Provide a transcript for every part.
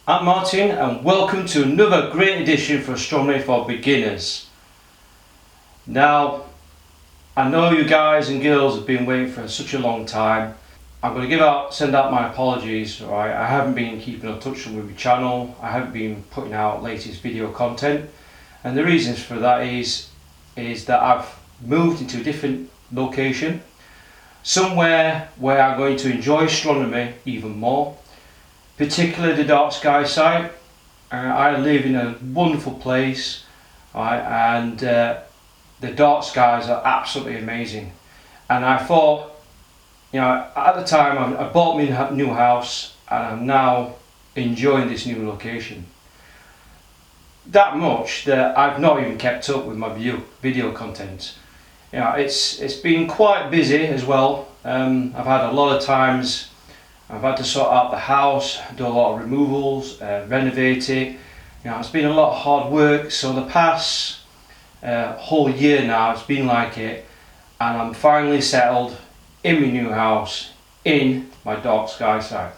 I'm Martin and welcome to another great edition for Astronomy for Beginners. Now, I know you guys and girls have been waiting for such a long time. I'm going to send out my apologies. Alright, I haven't been keeping in touch with my channel. I haven't been putting out latest video content, and the reasons for that is that I've moved into a different location, somewhere where I'm going to enjoy astronomy even more, particularly the dark sky side. I live in a wonderful place, right, and the dark skies are absolutely amazing. And I thought, at the time I bought me a new house and I'm now enjoying this new location. That much that I've not even kept up with my video content. It's been quite busy as well. I've had a lot of times. I've had to sort out the house, do a lot of removals, renovate it. It's been a lot of hard work. So the past whole year now, it's been like it, and I'm finally settled in my new house in my dark sky side.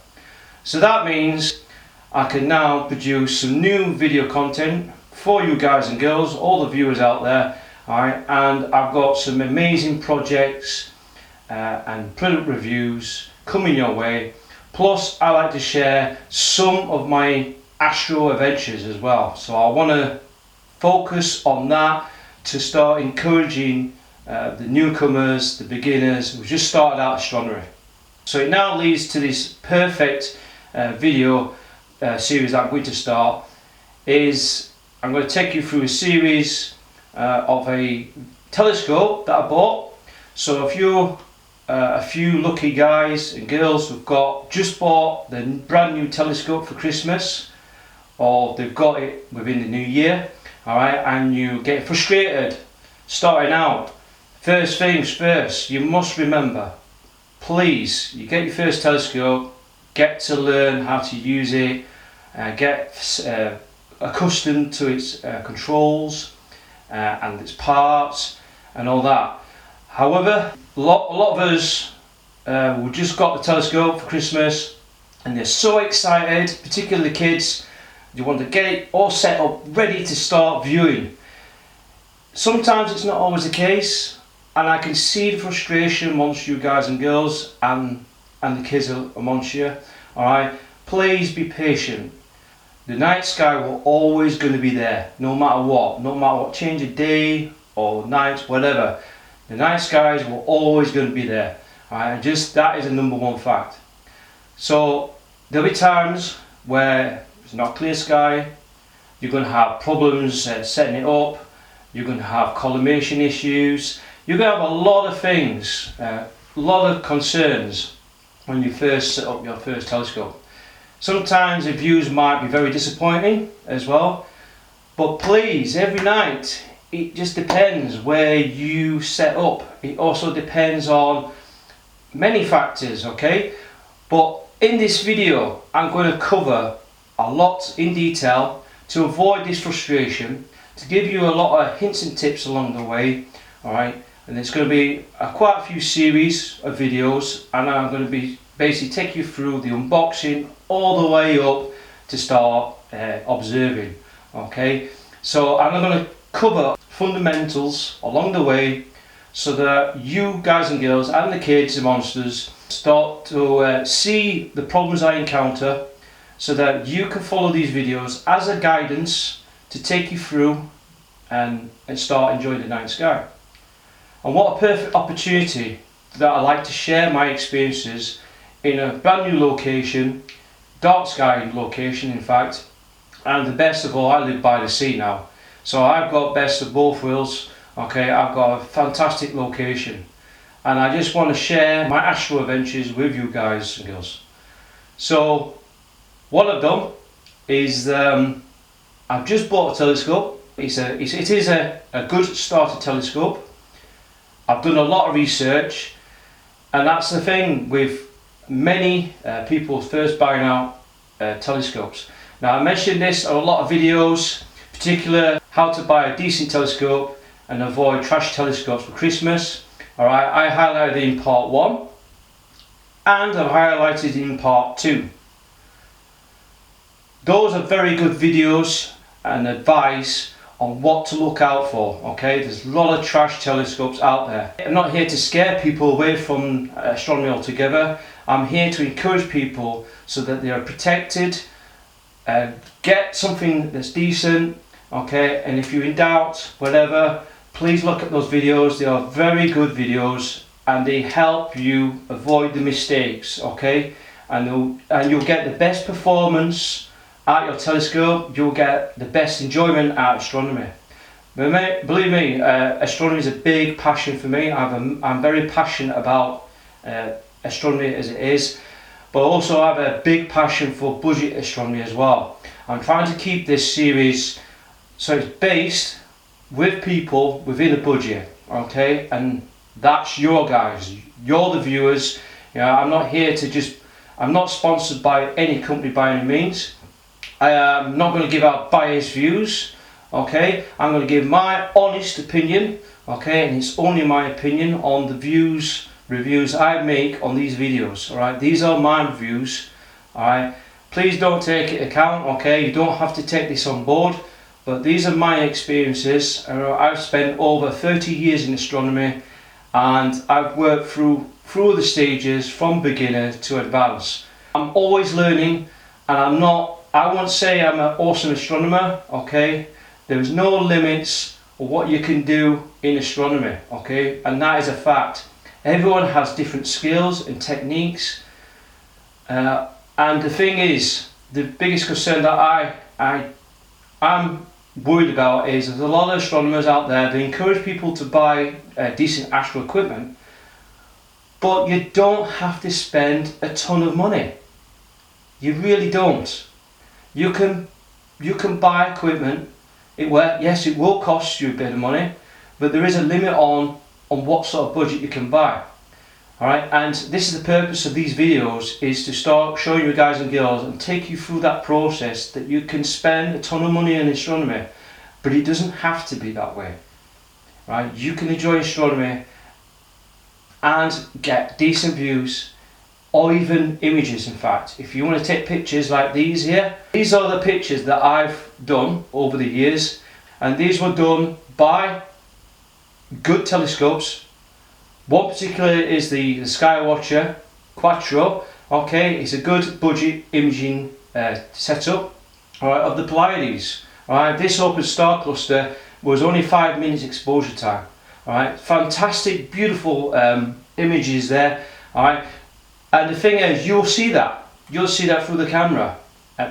So that means I can now produce some new video content for you guys and girls, all the viewers out there. Alright, and I've got some amazing projects and product reviews coming your way. Plus, I like to share some of my astro adventures as well. So I want to focus on that to start encouraging the newcomers, the beginners who just started out astronomy. So it now leads to this perfect video series that I'm going to start. I'm going to take you through a series of a telescope that I bought. So if you're a few lucky guys and girls who've just bought the brand new telescope for Christmas, or they've got it within the new year, alright, and you get frustrated starting out, first things first, you must remember, please, you get your first telescope, get to learn how to use it, get accustomed to its controls and its parts and all that. However, a lot of us who just got the telescope for Christmas and they're so excited, particularly the kids, you want to get it all set up, ready to start viewing. Sometimes it's not always the case, and I can see the frustration amongst you guys and girls and the kids amongst you. Alright, please be patient. The night sky will always going to be there, no matter what change of day or night, whatever. The night skies will always going to be there. Alright, that is the number one fact. So there'll be times where it's not clear sky, you're going to have problems setting it up, you're going to have collimation issues, you're going to have a lot of things, a lot of concerns when you first set up your first telescope. Sometimes the views might be very disappointing as well, but please, every night, it just depends where you set up. It also depends on many factors, okay? But in this video, I'm going to cover a lot in detail to avoid this frustration, to give you a lot of hints and tips along the way, alright? And it's going to be quite a few series of videos, and I'm going to be basically take you through the unboxing all the way up to start observing, okay? So I'm going to cover fundamentals along the way so that you guys and girls and the kids and monsters start to see the problems I encounter, so that you can follow these videos as a guidance to take you through and start enjoying the night sky. And what a perfect opportunity that I like to share my experiences in a brand new location, dark sky location in fact, and the best of all, I live by the sea now. So I've got best of both worlds, okay? I've got a fantastic location, and I just want to share my astro adventures with you guys and girls. So what I've done is I've just bought a telescope. It is a good starter telescope. I've done a lot of research, and that's the thing with many people first buying out telescopes. Now, I mentioned this on a lot of videos, particularly how to buy a decent telescope and avoid trash telescopes for Christmas. Alright, I highlighted it in part 1 and I've highlighted it in part 2. those are very good videos and advice on what to look out for. Okay, there's a lot of trash telescopes out there. I'm not here to scare people away from astronomy altogether. I'm here to encourage people so that they are protected and get something that's decent. Okay, and if you're in doubt, whatever, please look at those videos. They are very good videos and they help you avoid the mistakes. Okay, and you'll get the best performance at your telescope. You'll get the best enjoyment out of astronomy. But mate, believe me, astronomy is a big passion for me. I'm very passionate about astronomy as it is, but also I have a big passion for budget astronomy as well. I'm trying to keep this series so it's based with people within a budget, okay, and that's your guys, you're the viewers. You know, I'm not here to I'm not sponsored by any company by any means. I am not going to give out biased views, okay. I'm going to give my honest opinion, okay, and it's only my opinion on the reviews I make on these videos. Alright, these are my reviews. Alright, please don't take it account, okay, you don't have to take this on board, but these are my experiences. I've spent over 30 years in astronomy and I've worked through the stages from beginner to advanced. I'm always learning, and I won't say I'm an awesome astronomer, okay. There's no limits of what you can do in astronomy, okay, and that is a fact. Everyone has different skills and techniques, and the thing is, the biggest concern that I'm worried about is there's a lot of astronomers out there. They encourage people to buy decent astro equipment, but you don't have to spend a ton of money. You really don't. You can buy equipment. Yes, it will cost you a bit of money, but there is a limit on what sort of budget you can buy. Alright, and this is the purpose of these videos, is to start showing you guys and girls and take you through that process that you can spend a ton of money in astronomy, but it doesn't have to be that way. Right, you can enjoy astronomy and get decent views, or even images. In fact, if you want to take pictures like these here, these are the pictures that I've done over the years, and these were done by good telescopes. One particular is the Skywatcher Quattro. Okay, it's a good budget imaging setup, alright, of the Pleiades. Alright, this open star cluster was only 5 minutes exposure time. Alright, fantastic, beautiful images there. Alright, and the thing is, you'll see that through the camera,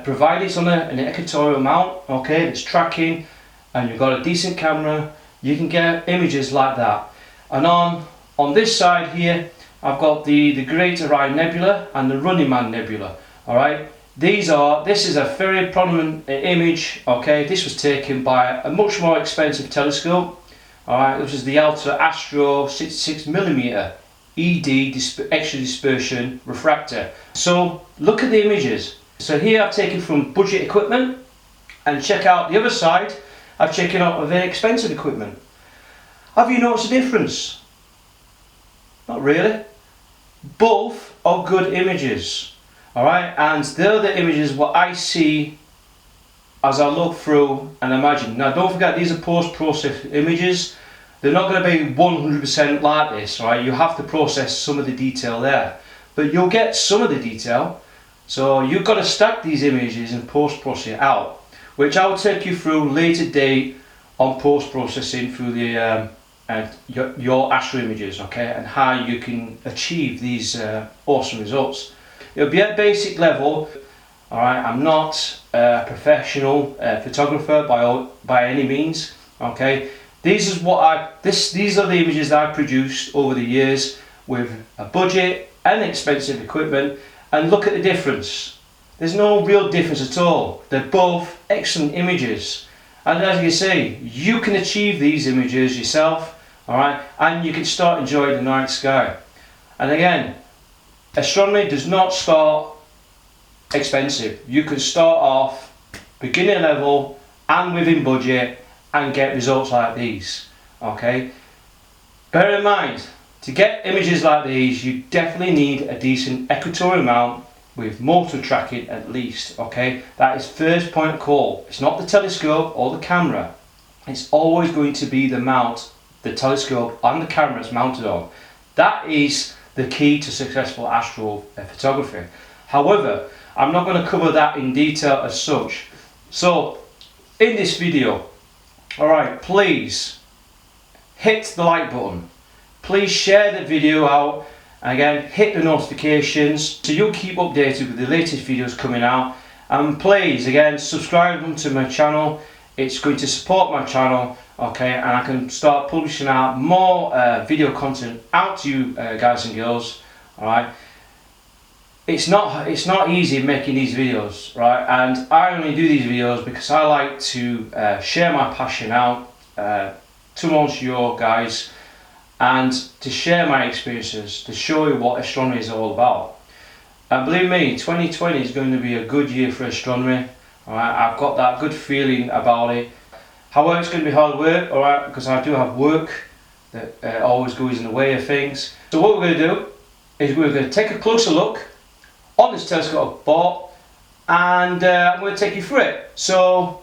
provided it's on an equatorial mount, okay, it's tracking, and you've got a decent camera, you can get images like that. And on this side here, I've got the Great Orion Nebula and the Running Man Nebula. Alright, this is a very prominent image. Okay, this was taken by a much more expensive telescope. Alright, this is the Alta Astro 66mm ED extra dispersion refractor. So look at the images. So here I've taken from budget equipment, and check out the other side, I've taken out very expensive equipment. Have you noticed a difference? Not really. Both are good images. Alright, and they're the images what I see as I look through and imagine. Now don't forget, these are post-processed images. They're not going to be 100% like this, right? You have to process some of the detail there, but you'll get some of the detail. So you've got to stack these images and post-process it out, which I'll take you through later date on post-processing through the your astro images, okay, and how you can achieve these awesome results. It'll be at basic level. Alright, I'm not a professional photographer by any means, okay. These are the images that I've produced over the years with a budget and expensive equipment, and look at the difference. There's no real difference at all. They're both excellent images, and as you say, you can achieve these images yourself, alright, and you can start enjoying the night sky. And again, astronomy does not start expensive. You can start off beginner level and within budget and get results like these, okay. Bear in mind, to get images like these, you definitely need a decent equatorial mount with motor tracking at least, okay? That is first point of call. It's not the telescope or the camera. It's always going to be the mount, the telescope and the camera is mounted on. That is the key to successful astrophotography. However, I'm not going to cover that in detail as such. So, in this video, alright, please hit the like button. Please share the video out. Again, hit the notifications so you'll keep updated with the latest videos coming out. And please, again, subscribe to my channel. It's going to support my channel, okay, and I can start publishing out more video content out to you guys and girls. Alright, it's not easy making these videos, right? And I only do these videos because I like to share my passion out towards you guys, and to share my experiences, to show you what astronomy is all about. And believe me, 2020 is going to be a good year for astronomy. Alright, I've got that good feeling about it. However, it's going to be hard work, alright, because I do have work that always goes in the way of things. So what we're going to do is we're going to take a closer look on this telescope I bought, and I'm going to take you through it. So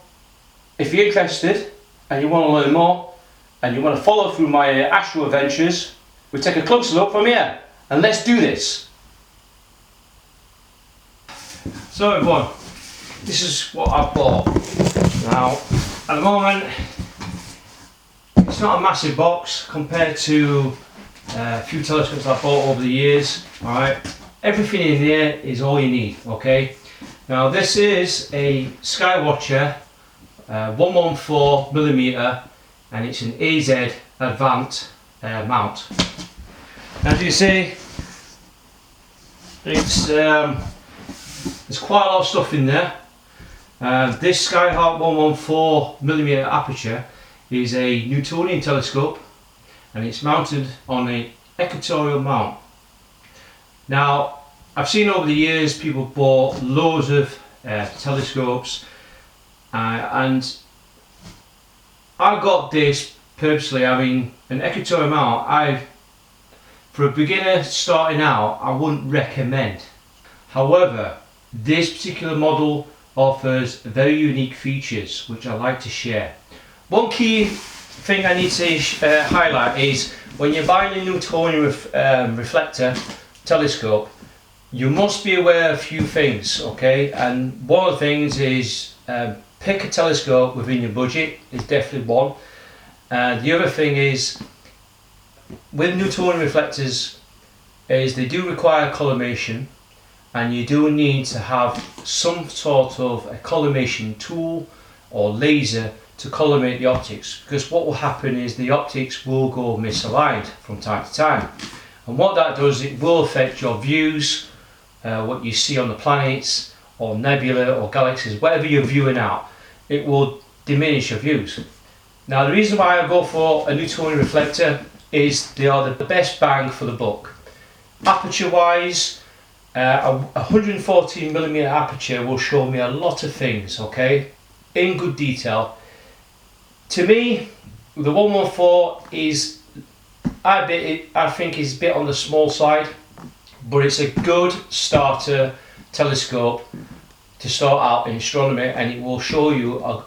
if you're interested and you want to learn more, and you want to follow through my astro adventures, we'll take a closer look from here, and let's do this. So everyone, this is what I bought. Now, at the moment, it's not a massive box compared to a few telescopes I've bought over the years. Alright, everything in here is all you need, okay? Now this is a Skywatcher 114mm, and it's an AZ Avant mount. As you see, it's there's quite a lot of stuff in there. This Skyhawk 114mm aperture is a Newtonian telescope, and it's mounted on an equatorial mount. Now, I've seen over the years people bought loads of telescopes, and I got this purposely. I mean, an equatorial mount, for a beginner starting out, I wouldn't recommend. However, this particular model offers very unique features which I like to share. One key thing I need to highlight is when you're buying a Newtonian reflector telescope, you must be aware of a few things, okay? And one of the things is pick a telescope within your budget is definitely one. The other thing is, with Newtonian reflectors, is they do require collimation, and you do need to have some sort of a collimation tool or laser to collimate the optics, because what will happen is the optics will go misaligned from time to time, and what that does, it will affect your views, what you see on the planets or nebula or galaxies, whatever you're viewing out, it will diminish your views. Now, the reason why I go for a Newtonian reflector is they are the best bang for the buck. Aperture wise, a 114mm aperture will show me a lot of things, okay, in good detail. To me, the 114 is, I think is a bit on the small side, but it's a good starter telescope to start out in astronomy, and it will show you a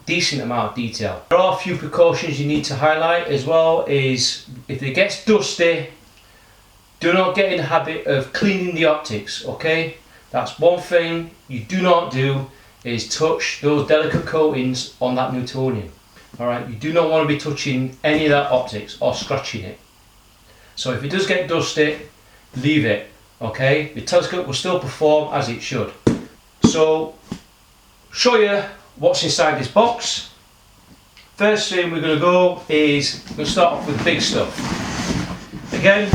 decent amount of detail. There are a few precautions you need to highlight as well. Is if it gets dusty, do not get in the habit of cleaning the optics, okay? That's one thing you do not do, is touch those delicate coatings on that Newtonian. Alright, you do not want to be touching any of that optics or scratching it. So if it does get dusty, leave it, okay? The telescope will still perform as it should. So, show you what's inside this box. First thing we're going to go is, we're going to start off with the big stuff. Again,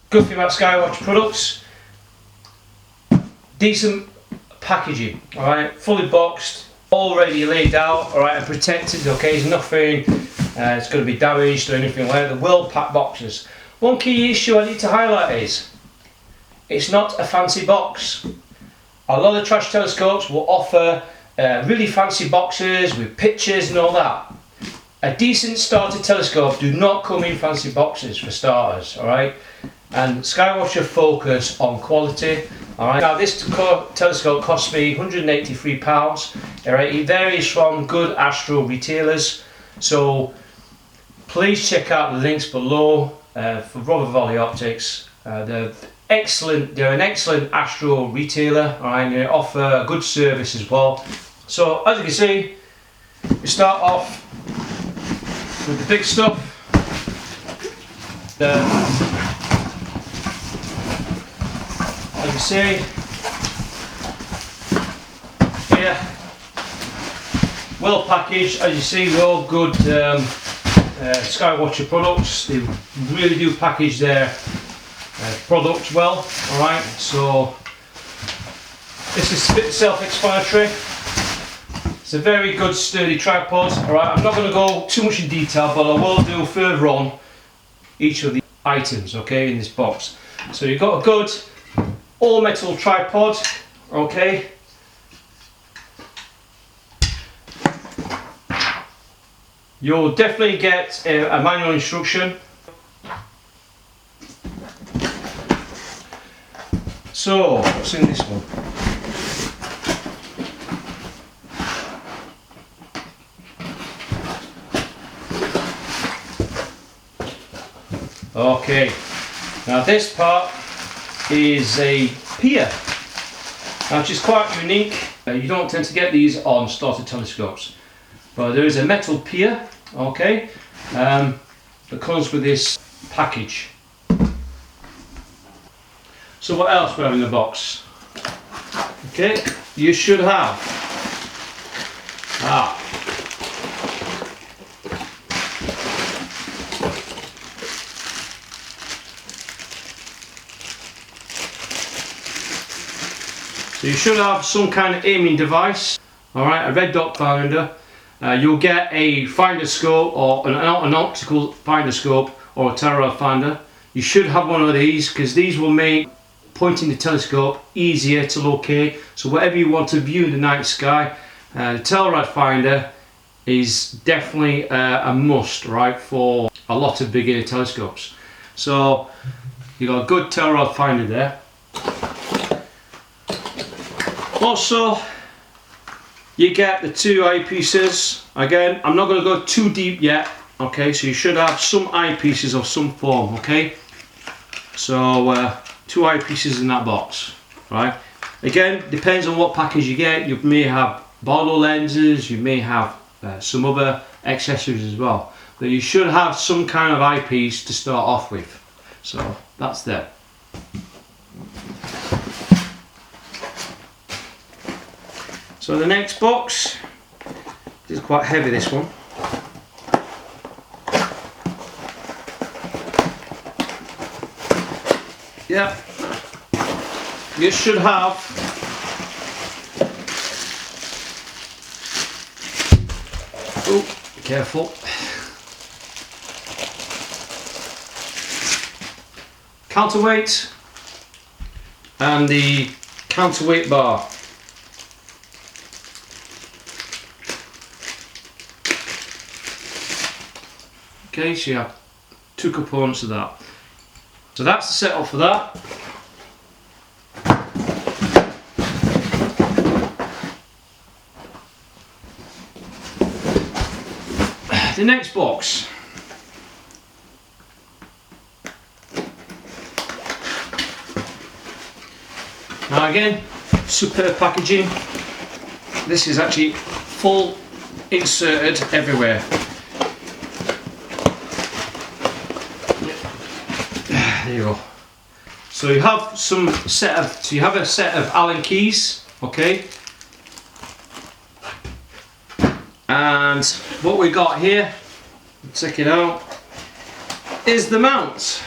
good thing about Skywatcher products, decent packaging, alright, fully boxed, already laid out, alright, and protected, okay, there's nothing it's going to be damaged or anything like that. The well packed boxes. One key issue I need to highlight is, it's not a fancy box. A lot of trash telescopes will offer really fancy boxes with pictures and all that. A decent starter telescope do not come in fancy boxes for starters, alright? and Skywatcher focus on quality. Alright, now this telescope cost me £183. Alright, it varies from good astro retailers, so please check out the links below for Rother Valley Optics. They're excellent. They're an excellent astro retailer, alright, and they offer a good service as well. So as you can see, we start off with the big stuff. As you see here, well packaged. As you see, they're all good Skywatcher products. They really do package their products well. Alright, so this is a bit self-explanatory. It's a very good sturdy tripod. Alright, I'm not going to go too much in detail, but I will do further on each of the items, okay, in this box. So you've got a good all metal tripod, okay. You'll definitely get a manual instruction. So what's in this one? Okay, now this part is a pier, which is quite unique. You don't tend to get these on starter telescopes, but there is a metal pier, okay, that comes with this package. So what else we have in the box? Okay, you should have so you should have some kind of aiming device, alright, a red dot finder. You'll get a finder scope or an optical finder scope or a telluride finder. You should have one of these because these will make pointing the telescope easier to locate. So whatever you want to view in the night sky, the telluride finder is definitely a must, right, for a lot of beginner telescopes. So you've got a good telluride finder there. Also, you get the two eyepieces. Again, I'm not going to go too deep yet, okay, so you should have some eyepieces of some form, okay. So two eyepieces in that box, right. Again, depends on what package you get. You may have Barlow lenses, you may have some other accessories as well, but you should have some kind of eyepiece to start off with. So that's there. So the next box, this is quite heavy, this one. Yeah, you should have be careful. Counterweight and the counterweight bar. Okay, so you have two components of that. So that's the setup for that. The next box. Now again, superb packaging. This is actually full inserted everywhere. There you go. So you have a set of Allen keys, okay. And what we got here, check it out, is the mount.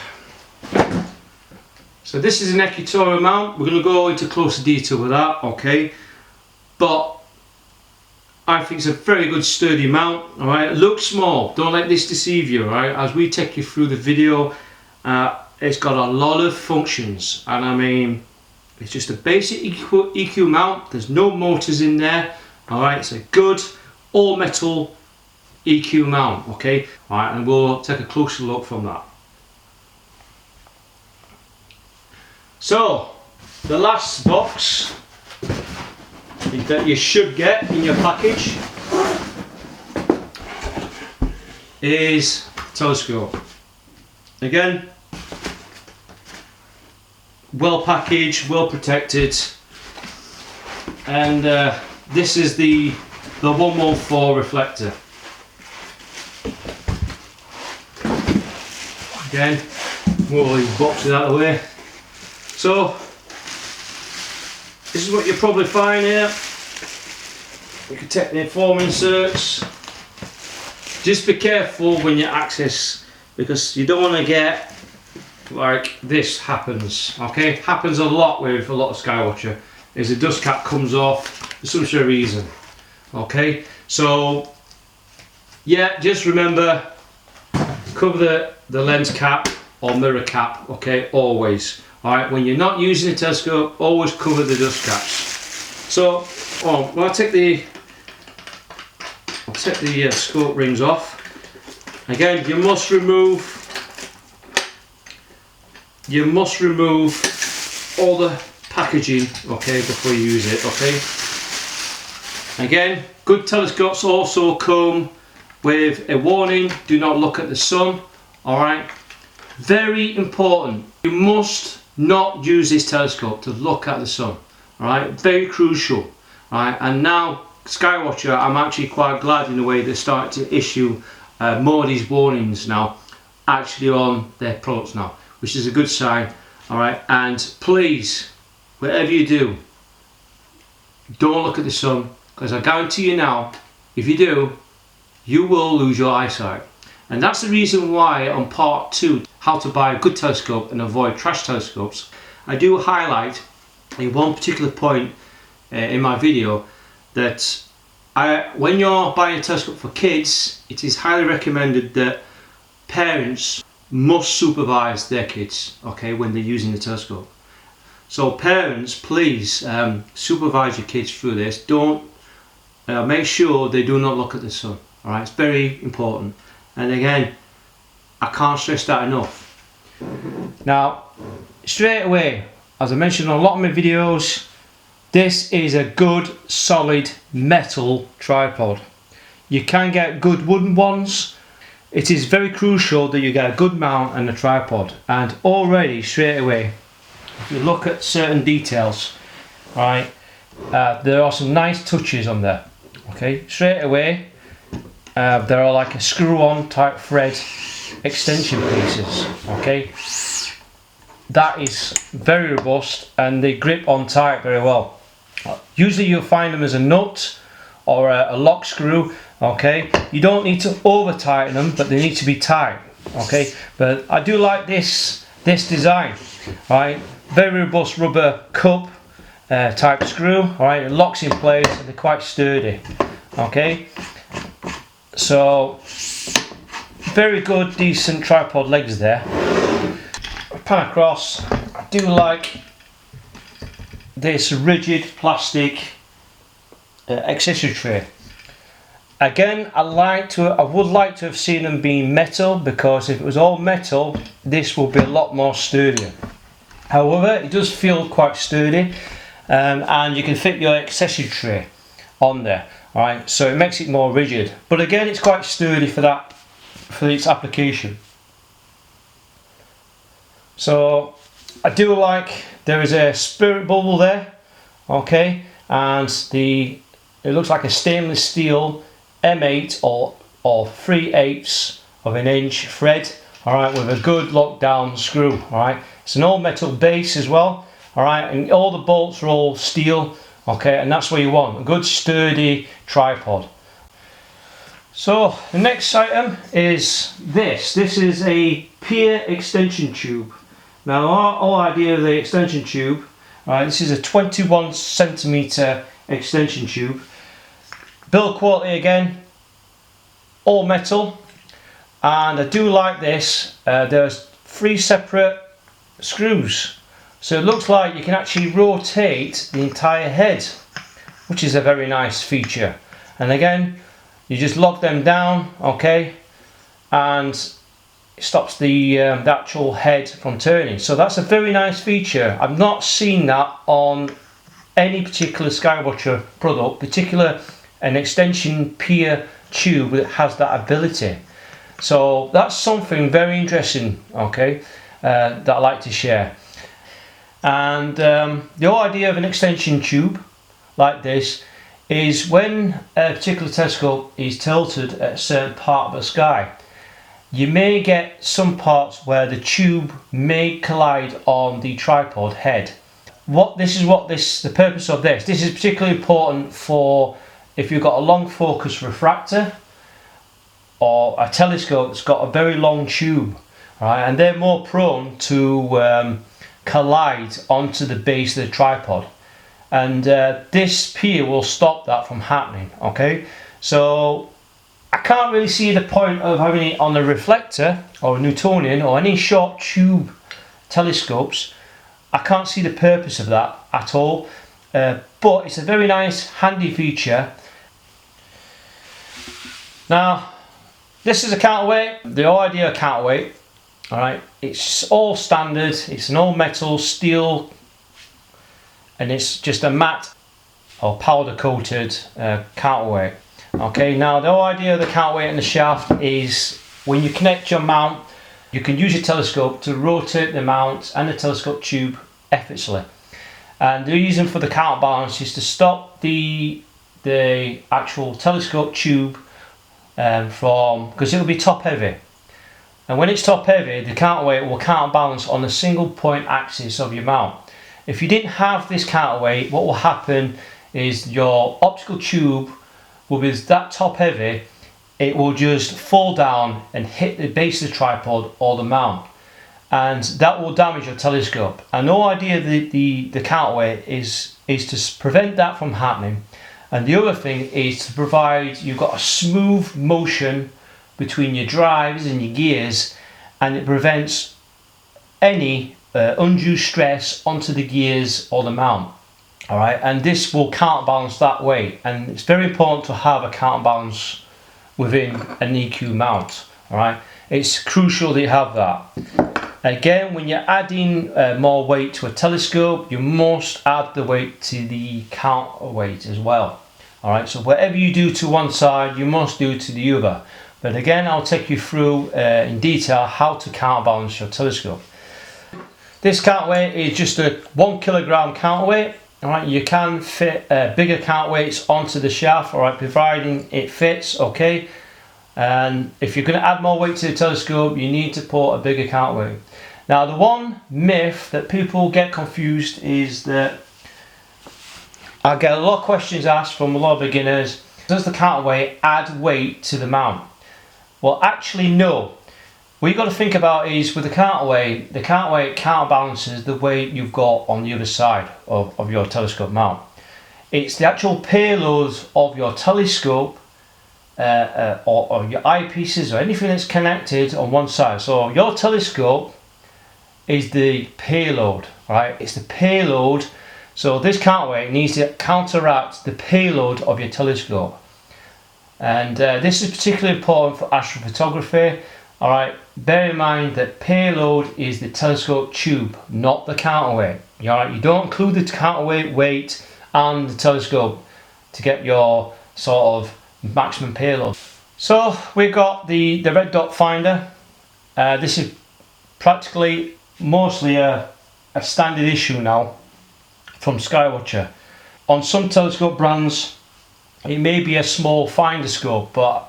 So this is an equatorial mount. We're going to go into closer detail with that, okay. But I think it's a very good sturdy mount. All right, it looks small. Don't let this deceive you. All right, as we take you through the video. It's got a lot of functions, and I mean, it's just a basic EQ mount. There's no motors in there. All right, it's a good all metal EQ mount. Okay, all right, and we'll take a closer look from that. So the last box that you should get in your package is telescope. Again, well packaged, well protected, and this is the 114 reflector. Again, move all these boxes out of the way. So this is what you'll probably find here. You can take the inform inserts. Just be careful when you access, because you don't want to get like this happens. Okay, happens a lot with a lot of Skywatcher. Is the dust cap comes off for some sort of reason. Okay, so yeah, just remember, cover the lens cap or mirror cap. Okay, always. Alright, when you're not using the telescope, always cover the dust caps. So, I'll take the scope rings off. Again, you must remove all the packaging, okay, before you use it. Okay. Again, good telescopes also come with a warning: do not look at the sun. Alright, very important. You must not use this telescope to look at the sun. Alright, very crucial. Alright, and now Skywatcher, I'm actually quite glad in a way they're starting to issue more of these warnings now, actually on their products now, which is a good sign. Alright, and please, whatever you do, don't look at the sun, because I guarantee you now, if you do, you will lose your eyesight. And that's the reason why on part 2, how to buy a good telescope and avoid trash telescopes, I do highlight in one particular point in my video that when you're buying a telescope for kids, it is highly recommended that parents must supervise their kids, okay, when they're using the telescope. So parents, please supervise your kids through this. Don't make sure they do not look at the sun. All right, it's very important. And again, I can't stress that enough. Now, straight away, as I mentioned on a lot of my videos, this is a good solid metal tripod. You can get good wooden ones. It is very crucial that you get a good mount and a tripod. And already straight away, if you look at certain details, right, there are some nice touches on there. Okay, straight away, there are like a screw-on type thread extension pieces. Okay, that is very robust and they grip on tight very well. Usually you'll find them as a nut or a lock screw. Okay, you don't need to over tighten them, but they need to be tight. Okay, but I do like this design. Right, very robust rubber cup type screw. All right, it locks in place and they're quite sturdy. Okay, so very good, decent tripod legs there. Pan across. I do like this rigid plastic accessory tray. Again, I would like to have seen them being metal, because if it was all metal, this would be a lot more sturdier. However, it does feel quite sturdy, and you can fit your accessory tray on there. All right, so it makes it more rigid. But again, it's quite sturdy for its application. So I do like there is a spirit bubble there, okay, and it looks like a stainless steel M8 or 3/8 of an inch thread. All right, with a good lockdown screw. All right, it's an all metal base as well. All right, and all the bolts are all steel. Okay, and that's what you want, a good sturdy tripod. So the next item is this. This is a pier extension tube. Now our whole idea of the extension tube, right, this is a 21 centimeter extension tube. Build quality again, all metal, and I do like this. There's 3 separate screws, so it looks like you can actually rotate the entire head, which is a very nice feature. And again, you just lock them down, okay, and stops the actual head from turning. So that's a very nice feature. I've not seen that on any particular Skywatcher product, particular an extension pier tube that has that ability. So that's something very interesting, okay, that I like to share. And the whole idea of an extension tube like this is when a particular telescope is tilted at a certain part of the sky, you may get some parts where the tube may collide on the tripod head. The purpose of this is particularly important for if you've got a long focus refractor or a telescope that's got a very long tube, right? And they're more prone to collide onto the base of the tripod. And this pier will stop that from happening, okay? So I can't really see the point of having it on a reflector or a Newtonian or any short tube telescopes. I can't see the purpose of that at all, but it's a very nice handy feature. Now this is a counterweight. The whole idea of counterweight, alright, it's all standard, it's an all metal steel, and it's just a matte or powder coated counterweight. Okay, now the whole idea of the counterweight and the shaft is when you connect your mount, you can use your telescope to rotate the mount and the telescope tube effortlessly. And the reason for the counterbalance is to stop the actual telescope tube because it will be top heavy. And when it's top heavy, the counterweight will counterbalance on a single point axis of your mount. If you didn't have this counterweight, what will happen is your optical tube will be that top heavy, it will just fall down and hit the base of the tripod or the mount, and that will damage your telescope. And the whole idea of the counterweight is to prevent that from happening. And the other thing is to provide you've got a smooth motion between your drives and your gears, and it prevents any undue stress onto the gears or the mount. Alright, and this will counterbalance that weight, and it's very important to have a counterbalance within an EQ mount. Alright, it's crucial that you have that. Again, when you're adding more weight to a telescope, you must add the weight to the counterweight as well. Alright, so whatever you do to one side, you must do to the other. But again, I'll take you through in detail how to counterbalance your telescope. This counterweight is just a 1 kilogram counterweight. Alright, you can fit bigger counterweights onto the shaft, alright, providing it fits, okay. And if you're going to add more weight to the telescope, you need to put a bigger counterweight. Now, the one myth that people get confused is that I get a lot of questions asked from a lot of beginners: does the counterweight add weight to the mount? Well, actually, no. What you've got to think about is with the counterweight counterbalances the weight you've got on the other side of your telescope mount. It's the actual payload of your telescope or your eyepieces or anything that's connected on one side. So your telescope is the payload, right? It's the payload. So this counterweight needs to counteract the payload of your telescope. And this is particularly important for astrophotography. Alright, bear in mind that payload is the telescope tube, not the counterweight. Alright, you don't include the counterweight weight and the telescope to get your sort of maximum payload. So we've got the red dot finder. This is practically mostly a standard issue now from Skywatcher. On some telescope brands, it may be a small finder scope, but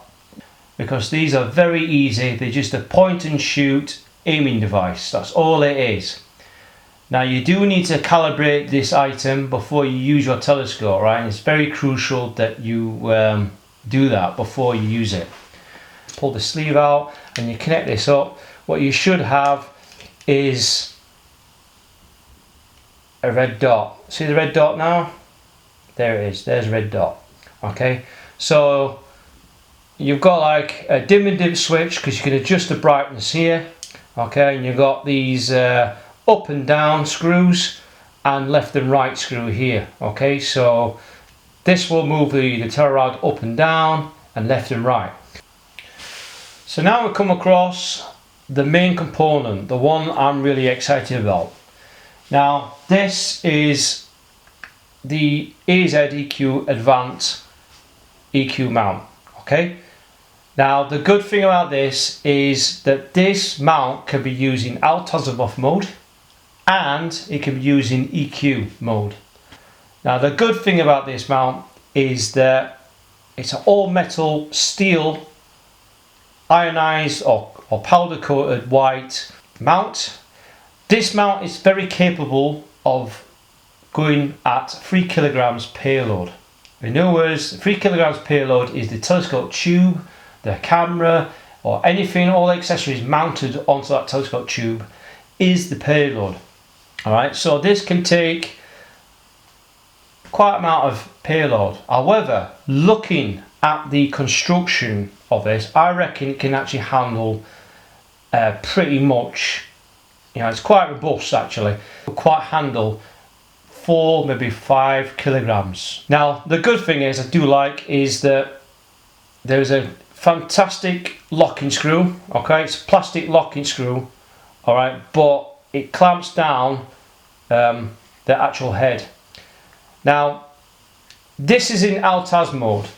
because these are very easy, they're just a point and shoot aiming device. That's all it is. Now, you do need to calibrate this item before you use your telescope, right? And it's very crucial that you do that before you use it. Pull the sleeve out and you connect this up. What you should have is a red dot. See the red dot now? There it is. There's a red dot. Okay, so you've got like a dim and dim switch because you can adjust the brightness here. Okay, and you've got these up and down screws and left and right screw here. Okay, so this will move the telluride up and down and left and right. So now we come across the main component, the one I'm really excited about. Now this is the AZ EQ Avant EQ mount. Okay, now the good thing about this is that this mount can be used in alt azimuth mode and it can be used in EQ mode. Now the good thing about this mount is that it's an all metal steel ionized or powder coated white mount. This mount is very capable of going at 3 kilograms payload. In other words, 3 kilograms payload is the telescope tube, the camera, or anything, all the accessories mounted onto that telescope tube is the payload. Alright, so this can take quite an amount of payload. However, looking at the construction of this, I reckon it can actually handle pretty much, you know, it's quite robust actually, quite handle 4, maybe 5 kilograms. Now the good thing is, I do like, is that there's a fantastic locking screw. Okay, it's a plastic locking screw, all right, but it clamps down the actual head. Now this is in alt-az mode.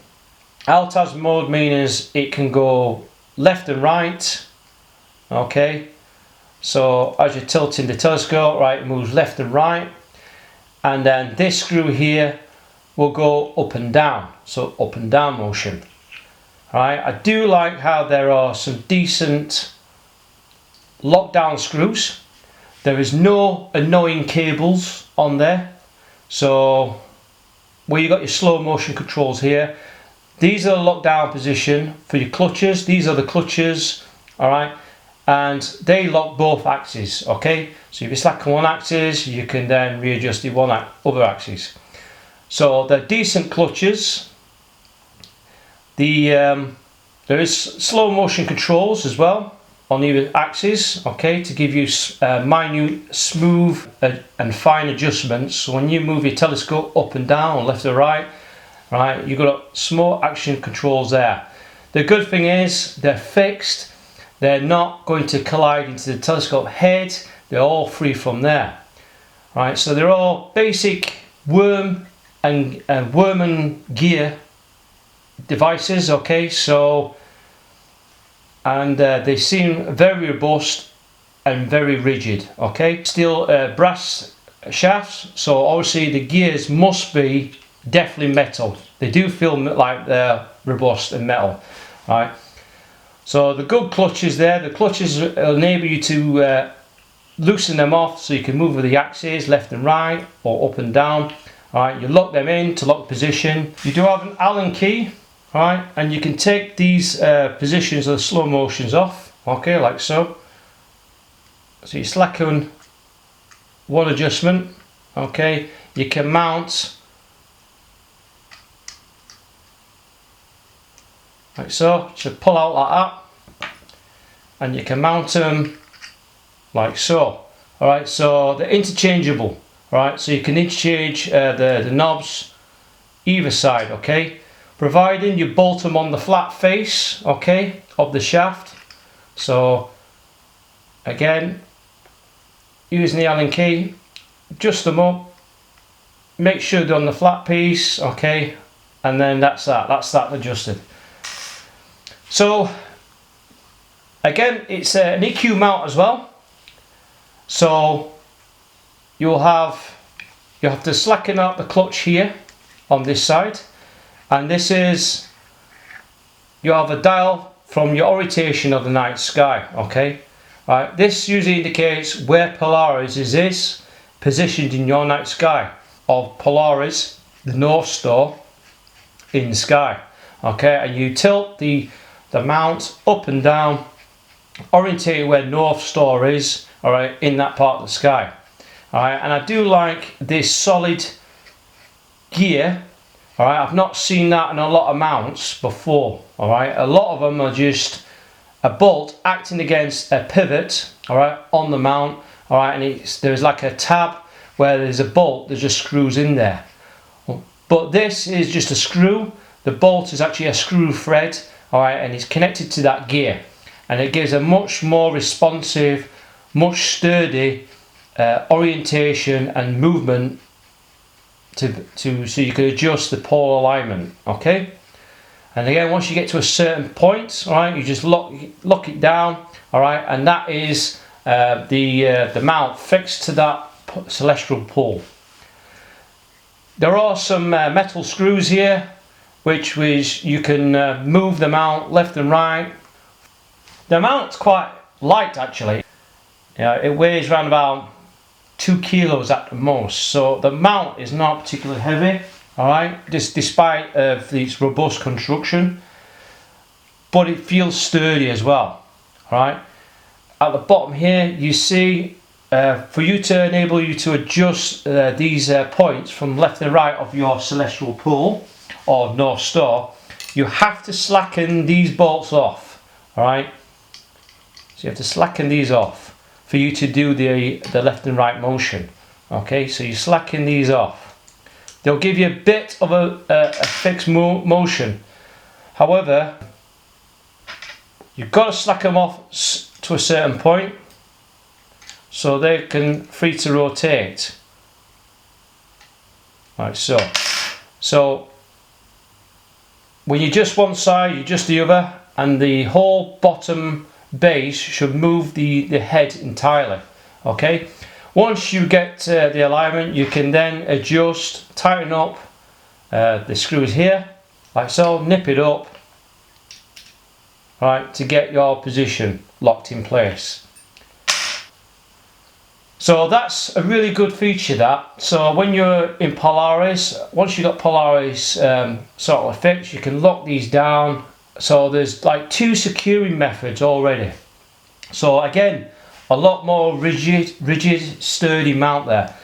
Alt-az mode means it can go left and right. Okay, so as you're tilting the telescope, right, it moves left and right, and then this screw here will go up and down, so up and down motion. Right, I do like how there are some decent lockdown screws. There is no annoying cables on there, so where you got your slow motion controls here, these are the lockdown position for your clutches. These are the clutches, all right, and they lock both axes. Okay, so if you slack on one axis, you can then readjust the other axis. So they're decent clutches. There is slow motion controls as well on either axis, okay, to give you minute, smooth and fine adjustments. So when you move your telescope up and down, left or right, right, you've got small action controls there. The good thing is they're fixed. They're not going to collide into the telescope head. They're all free from there. Right, so they're all basic worm and gear devices. Okay, so and they seem very robust and very rigid. Okay, steel brass shafts, so obviously the gears must be definitely metal. They do feel like they're robust and metal, right? So the good clutches there, the clutches will enable you to loosen them off so you can move with the axes left and right or up and down. All right, you lock them in to lock position. You do have an Allen key, all right, and you can take these positions of the slow motions off, okay, like so. So you slacken one adjustment, okay, you can mount like so, so pull out like that, and you can mount them like so. Alright, so they're interchangeable, right? So you can interchange the knobs either side, okay, providing you bolt them on the flat face, okay, of the shaft. So again, using the Allen key, adjust them up, make sure they're on the flat piece, okay, and then that's that adjusted. So again, it's an EQ mount as well. So you have to slacken out the clutch here on this side, and this is, you have a dial from your orientation of the night sky, okay. Right, this usually indicates where Polaris is positioned in your night sky, of Polaris, the North Star, in the sky, okay, and you tilt the mount up and down, orientate where North Star is, all right, in that part of the sky. All right, and I do like this solid gear. All right, I've not seen that in a lot of mounts before. All right, a lot of them are just a bolt acting against a pivot, all right, on the mount. All right, and there's like a tab where there's a bolt that just screws in there. But this is just a screw. The bolt is actually a screw thread, all right, and it's connected to that gear. and it gives a much more responsive, much sturdy orientation and movement so you can adjust the pole alignment. Okay, and again, once you get to a certain point, all right, you just lock it down, all right, and that is the mount fixed to that celestial pole. There are some metal screws here, which you can move the mount left and right. The mount's quite light actually. It weighs around about 2 kilos at the most, so the mount is not particularly heavy, all right, despite its robust construction, but it feels sturdy as well. All right, at the bottom here you see for you to enable you to adjust these points from left to right of your celestial pole or North Star, you have to slacken these bolts off. All right, so you have to slacken these off for you to do the left and right motion. Okay, so you slacken these off. They'll give you a bit of a fixed motion. However, you've got to slacken them off to a certain point so they can free to rotate. Like so when you adjust one side, you adjust the other, and the whole bottom base should move the head entirely. Okay, once you get the alignment, you can then adjust, tighten up the screws here like so, nip it up, right, to get your position locked in place. So that's a really good feature, that. So when you're in Polaris, once you've got Polaris sort of fixed, you can lock these down. So there's like 2 securing methods already. So again, a lot more rigid, sturdy mount there.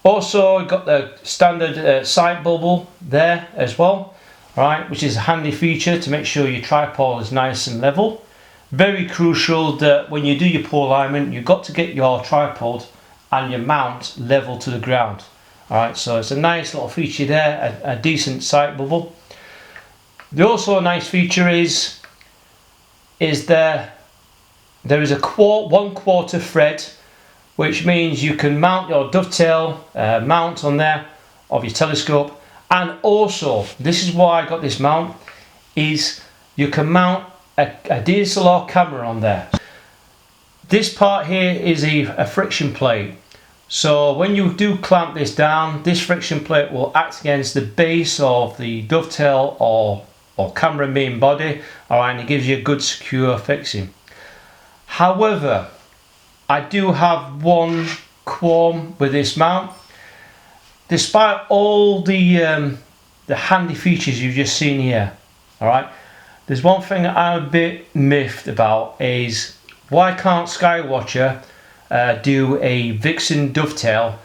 Also, you've got the standard sight bubble there as well, right, which is a handy feature to make sure your tripod is nice and level. Very crucial that when you do your pole alignment, you've got to get your tripod and your mount level to the ground. All right, so it's a nice little feature there, a decent sight bubble. The also a nice feature is there is a 1/4 thread, which means you can mount your dovetail mount on there of your telescope, and also, this is why I got this mount, is you can mount a DSLR camera on there. This part here is a friction plate, so when you do clamp this down, this friction plate will act against the base of the dovetail or camera main body, alright, and it gives you a good secure fixing. However, I do have one qualm with this mount. Despite all the handy features you've just seen here, alright, there's one thing that I'm a bit miffed about, is why can't Skywatcher do a Vixen dovetail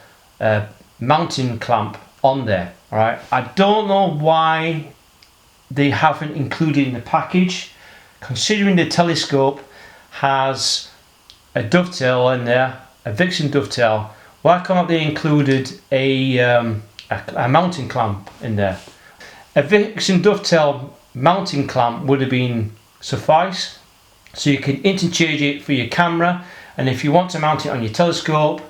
mounting clamp on there? Alright, I don't know why they haven't included in the package, considering the telescope has a dovetail in there, a Vixen dovetail. Why can't they included a mounting clamp in there? A Vixen dovetail mounting clamp would have been suffice, so you can interchange it for your camera, and if you want to mount it on your telescope,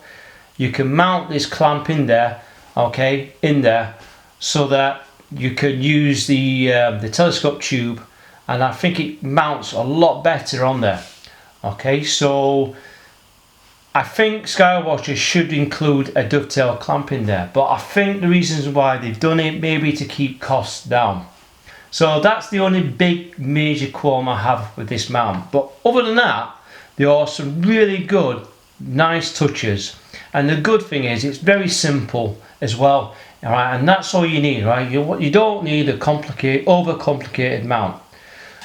you can mount this clamp in there, okay, in there, so that you can use the telescope tube, and I think it mounts a lot better on there. Okay, so I think Skywatcher should include a dovetail clamp in there, but I think the reasons why they've done it maybe to keep costs down. So that's the only big major qualm I have with this mount, but other than that, there are some really good, nice touches, and the good thing is it's very simple as well. All right, and that's all you need, right? You don't need a overcomplicated mount.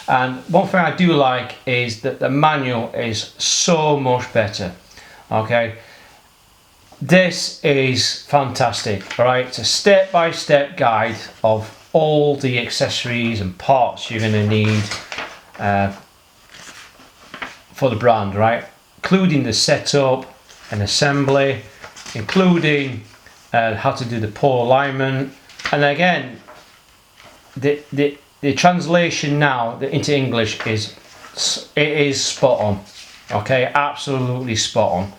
And one thing I do like is that the manual is so much better. Okay, this is fantastic. All right, it's a step-by-step guide of all the accessories and parts you're going to need for the brand, right? Including the setup and assembly, including how to do the pole alignment, and again, the translation now into English is it is spot on. Okay, absolutely spot on.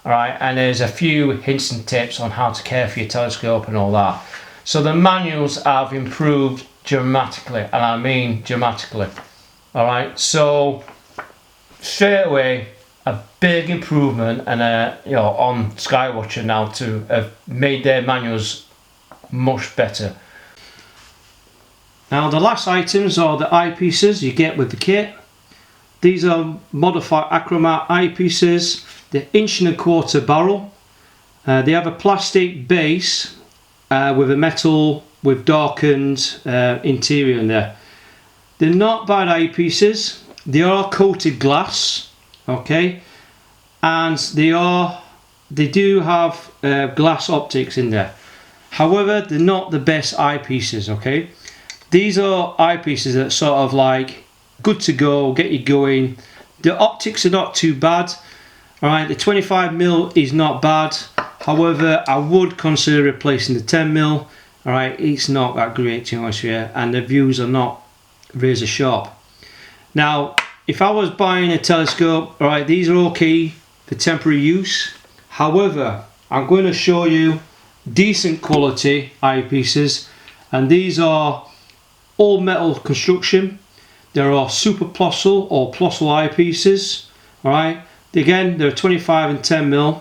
Alright, and there's a few hints and tips on how to care for your telescope and all that. So the manuals have improved dramatically, and I mean dramatically. Alright, so straight away a big improvement, and you know, on Skywatcher now to have made their manuals much better. Now the last items are the eyepieces you get with the kit. These are modified achromat eyepieces. They're 1.25 inch barrel. They have a plastic base with a metal with darkened interior in there. They're not bad eyepieces. They are coated glass, okay, and they do have glass optics in there. However, they're not the best eyepieces, okay. These are eyepieces that sort of like good to go, get you going. The optics are not too bad. Alright, the 25mm is not bad. However, I would consider replacing the 10mm. Alright, it's not that great to be honest with you, and the views are not razor sharp. Now, if I was buying a telescope, alright, these are okay for temporary use. However, I'm going to show you decent quality eyepieces, and these are all metal construction. There are super Plossl or Plossl eyepieces. Alright, again, they're 25 and 10mm.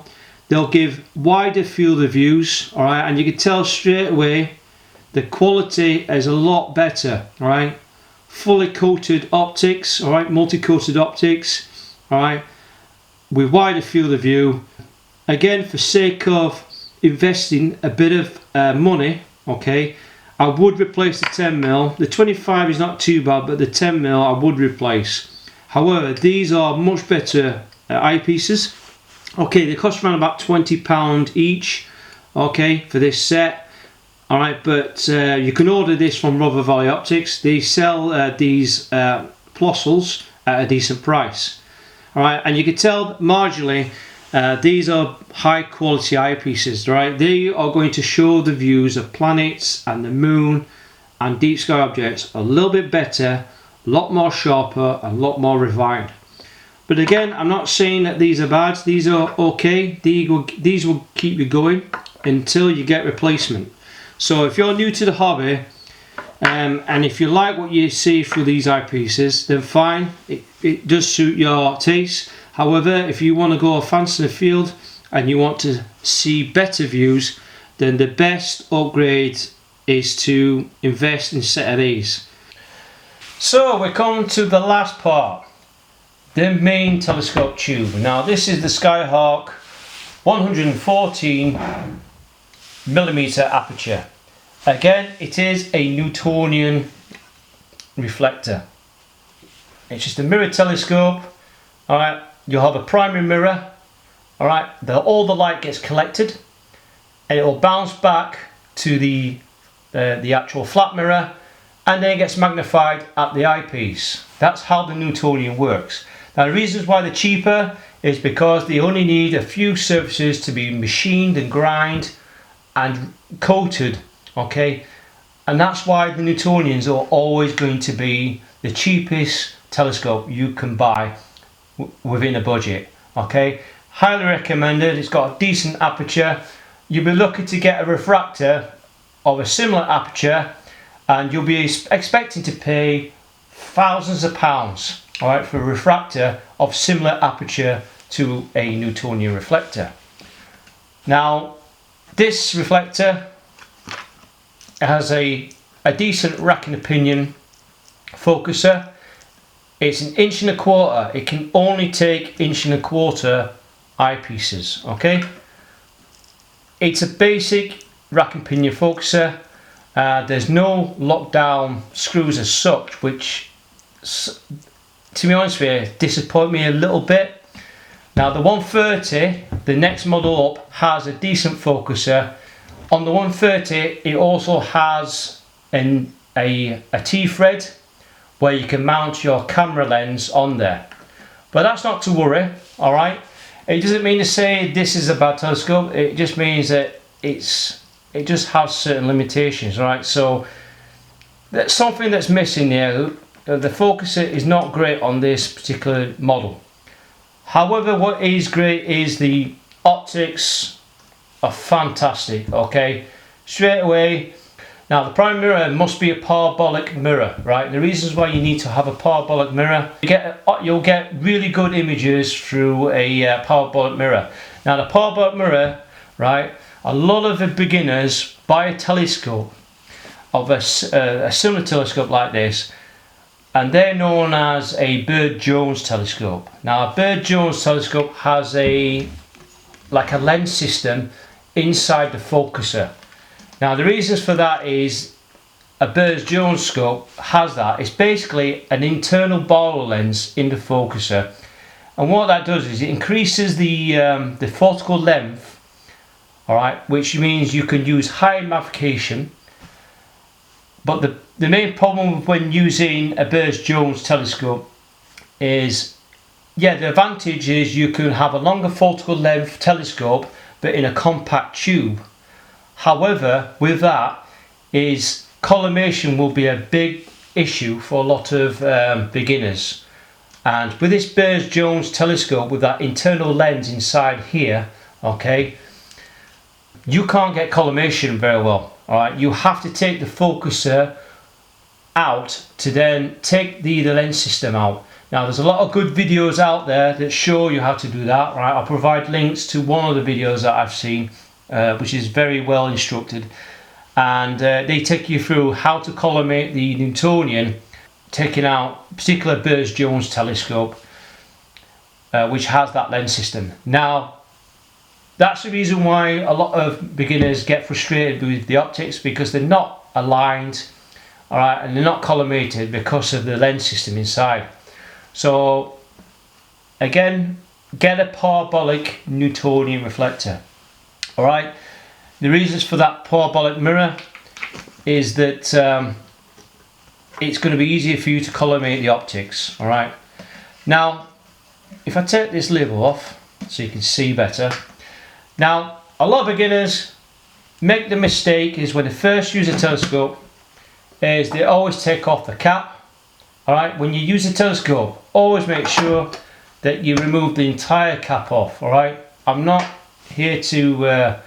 They'll give wider field of views, alright, and you can tell straight away the quality is a lot better. Alright, fully coated optics, alright, multi-coated optics, alright, with wider field of view. Again, for sake of investing a bit of money, okay, I would replace the 10mm. The 25 is not too bad, but the 10mm I would replace. However, these are much better eyepieces. Okay, they cost around about £20 each, okay, for this set. Alright, but you can order this from Rother Valley Optics. They sell these Plossls at a decent price. Alright, and you can tell marginally these are high quality eyepieces, right? They are going to show the views of planets and the moon and deep sky objects a little bit better, a lot more sharper, a lot more refined. But again, I'm not saying that these are bad. These are okay. These will keep you going until you get replacement. So if you're new to the hobby, and if you like what you see through these eyepieces, then fine, it does suit your taste. However, if you want to go fancier field and you want to see better views, then the best upgrade is to invest in a set of these. So we come to the last part, the main telescope tube. Now this is the Skyhawk 114mm aperture. Again, it is a Newtonian reflector. It's just a mirror telescope. Alright, you'll have a primary mirror. Alright, all the light gets collected and it will bounce back to the actual flat mirror, and then it gets magnified at the eyepiece. That's how the Newtonian works. Now the reasons why they're cheaper is because they only need a few surfaces to be machined and ground and coated, okay, and that's why the Newtonians are always going to be the cheapest telescope you can buy within a budget. Okay, highly recommended. It's got a decent aperture. You'll be lucky to get a refractor of a similar aperture, and you'll be expecting to pay thousands of pounds, all right, for a refractor of similar aperture to a Newtonian reflector. Now this reflector has a decent rack and pinion focuser. It's 1.25 inches. It can only take 1.25 inch eyepieces, okay. It's a basic rack and pinion focuser. There's no lockdown screws as such, which, to be honest with you, disappoint me a little bit. Now the 130, the next model up, has a decent focuser. On the 130, it also has a T-thread where you can mount your camera lens on there. But that's not to worry, alright? It doesn't mean to say this is a bad telescope, it just means that it just has certain limitations, right? So that's something that's missing there. the focuser is not great on this particular model. However, what is great is the optics are fantastic. Okay, straight away. Now the prime mirror must be a parabolic mirror, right? The reasons why you need to have a parabolic mirror, you'll get really good images through a parabolic mirror. Now the parabolic mirror, right? A lot of the beginners buy a telescope of a similar telescope like this, and they're known as a Bird Jones telescope. Now a Bird Jones telescope has like a lens system inside the focuser. Now the reasons for that is a Bird Jones scope has that. It's basically an internal borrow lens in the focuser, and what that does is it increases the focal length, all right, which means you can use high magnification. But the main problem when using a Bird Jones telescope is, yeah, the advantage is you can have a longer focal length telescope but in a compact tube. However, with that is collimation will be a big issue for a lot of beginners. And with this Bird Jones telescope with that internal lens inside here, okay, you can't get collimation very well. Alright, you have to take the focuser out to then take the lens system out. Now there's a lot of good videos out there that show you how to do that. Right, I'll provide links to one of the videos that I've seen, which is very well instructed, and they take you through how to collimate the Newtonian, taking out particular Bird Jones telescope, which has that lens system. Now that's the reason why a lot of beginners get frustrated with the optics, because they're not aligned, all right, and they're not collimated because of the lens system inside. So again, get a parabolic Newtonian reflector. All right, the reasons for that parabolic mirror is that it's going to be easier for you to collimate the optics. All right, now if I take this label off so you can see better. Now, a lot of beginners make the mistake is when they first use a telescope is they always take off the cap. Alright, when you use a telescope, always make sure that you remove the entire cap off. Alright, I'm not here to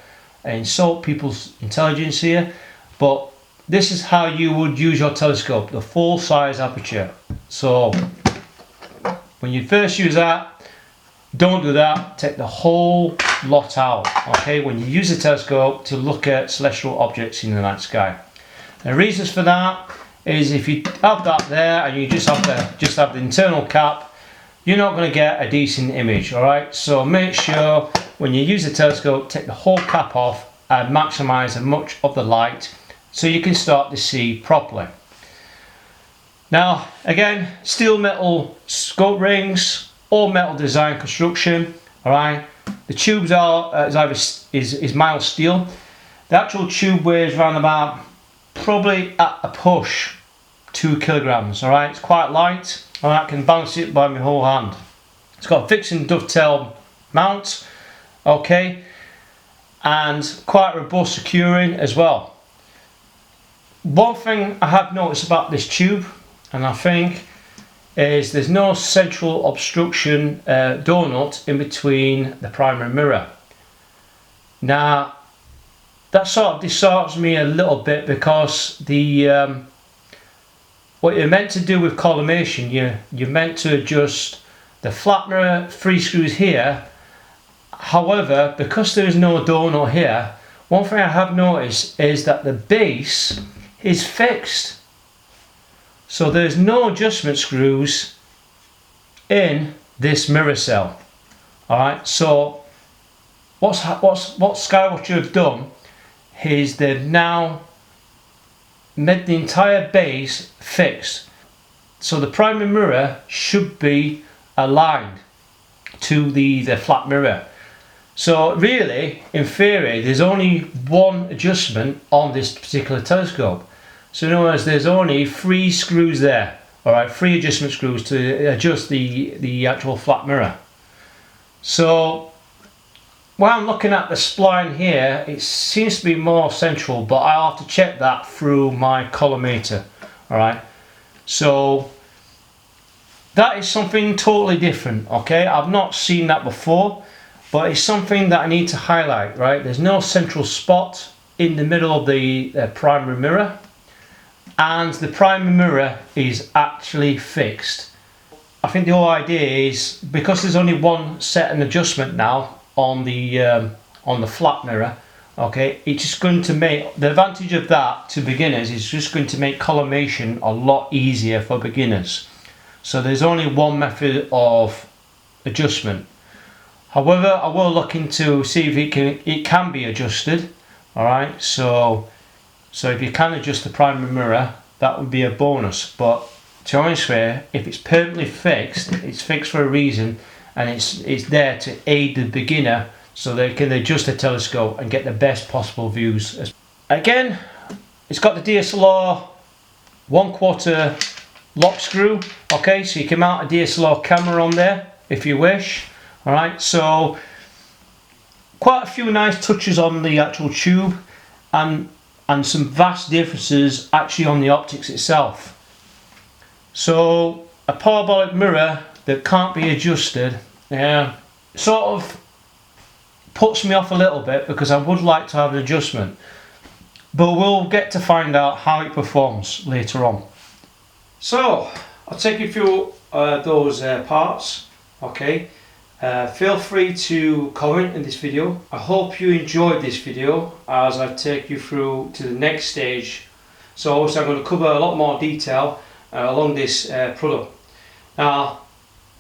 insult people's intelligence here, but this is how you would use your telescope, the full size aperture. So when you first use that, don't do that, take the whole lot out, okay, when you use a telescope to look at celestial objects in the night sky. The reasons for that is if you have that there and you just have the internal cap, you're not going to get a decent image. All right, so make sure when you use a telescope, take the whole cap off and maximize as much of the light so you can start to see properly. Now again, steel metal scope rings, all metal design construction. All right, the tubes are is mild steel. The actual tube weighs around about, probably at a push, 2 kilograms. All right, it's quite light, and I can balance it by my whole hand. It's got a fixed and dovetail mount, okay, and quite robust securing as well. One thing I have noticed about this tube, and I think, is there's no central obstruction donut in between the primary mirror. Now that sort of disheartens me a little bit, because the what you're meant to do with collimation, you're meant to adjust the flat mirror 3 screws here. However, because there is no donut here, one thing I have noticed is that the base is fixed. So there's no adjustment screws in this mirror cell. Alright, so what Skywatcher have done is they've now made the entire base fixed. So the primary mirror should be aligned to the flat mirror. So really, in theory, there's only one adjustment on this particular telescope. So in other words, there's only 3 screws there. Alright, 3 adjustment screws to adjust the actual flat mirror. So while I'm looking at the spline here, it seems to be more central, but I'll have to check that through my collimator. Alright, so that is something totally different, okay? I've not seen that before, but it's something that I need to highlight, right? There's no central spot in the middle of the primary mirror, and the primary mirror is actually fixed. I think the whole idea is, because there's only one set and adjustment now on the flat mirror, okay, it's just going to make, the advantage of that to beginners is just going to make collimation a lot easier for beginners. So there's only one method of adjustment. However, I will look into see if it can be adjusted. All right, so if you can adjust the primary mirror, that would be a bonus. But to be honest with you, if it's permanently fixed, it's fixed for a reason, and it's there to aid the beginner so they can adjust the telescope and get the best possible views. Again, it's got the DSLR 1/4 lock screw, okay, so you can mount a DSLR camera on there if you wish. All right, so quite a few nice touches on the actual tube, and some vast differences actually on the optics itself. So a parabolic mirror that can't be adjusted, sort of puts me off a little bit, because I would like to have an adjustment, but we'll get to find out how it performs later on. So I'll take you through those parts, okay. Feel free to comment in this video. I hope you enjoyed this video as I take you through to the next stage. So also I'm going to cover a lot more detail along this product. Now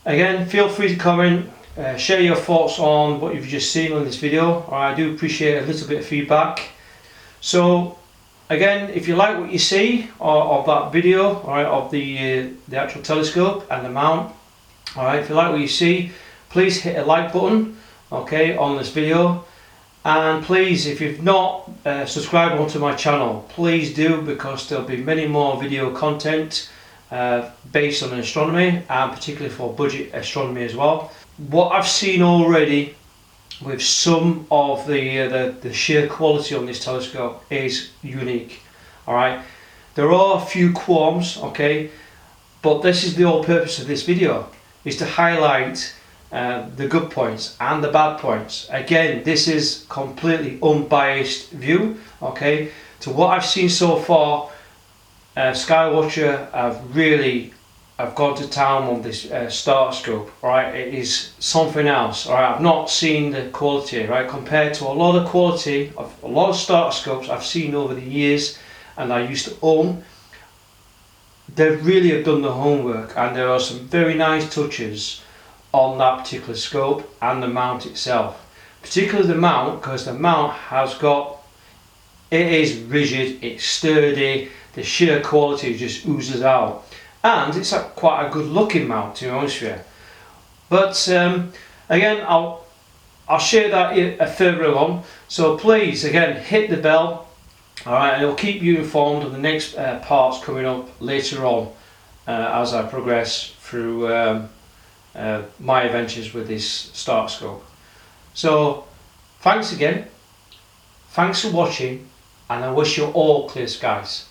again, feel free to comment, share your thoughts on what you've just seen on this video. I do appreciate a little bit of feedback. So again, if you like what you see of that video, alright, of the actual telescope and the mount, alright, if you like what you see, please hit a like button, okay, on this video, and please, if you've not subscribed onto my channel, please do, because there'll be many more video content based on astronomy, and particularly for budget astronomy as well. What I've seen already with some of the sheer quality on this telescope is unique. All right, there are a few qualms, okay, but this is the whole purpose of this video, is to highlight the good points and the bad points. Again, this is completely unbiased view, okay. To what I've seen so far, Skywatcher I've gone to town on this starter scope. Right, it is something else. All right, I've not seen the quality, right, compared to a lot of quality of a lot of starter scopes I've seen over the years and I used to own. They really have done the homework, and there are some very nice touches on that particular scope and the mount itself, particularly the mount, because the mount has got, it is rigid, it's sturdy, the sheer quality just oozes out, and it's quite a good looking mount, to be honest with you. But again, I'll share that further along, so please again hit the bell, alright, and it'll keep you informed of the next parts coming up later on as I progress through my adventures with this starter scope. So thanks again, thanks for watching, and I wish you all clear skies.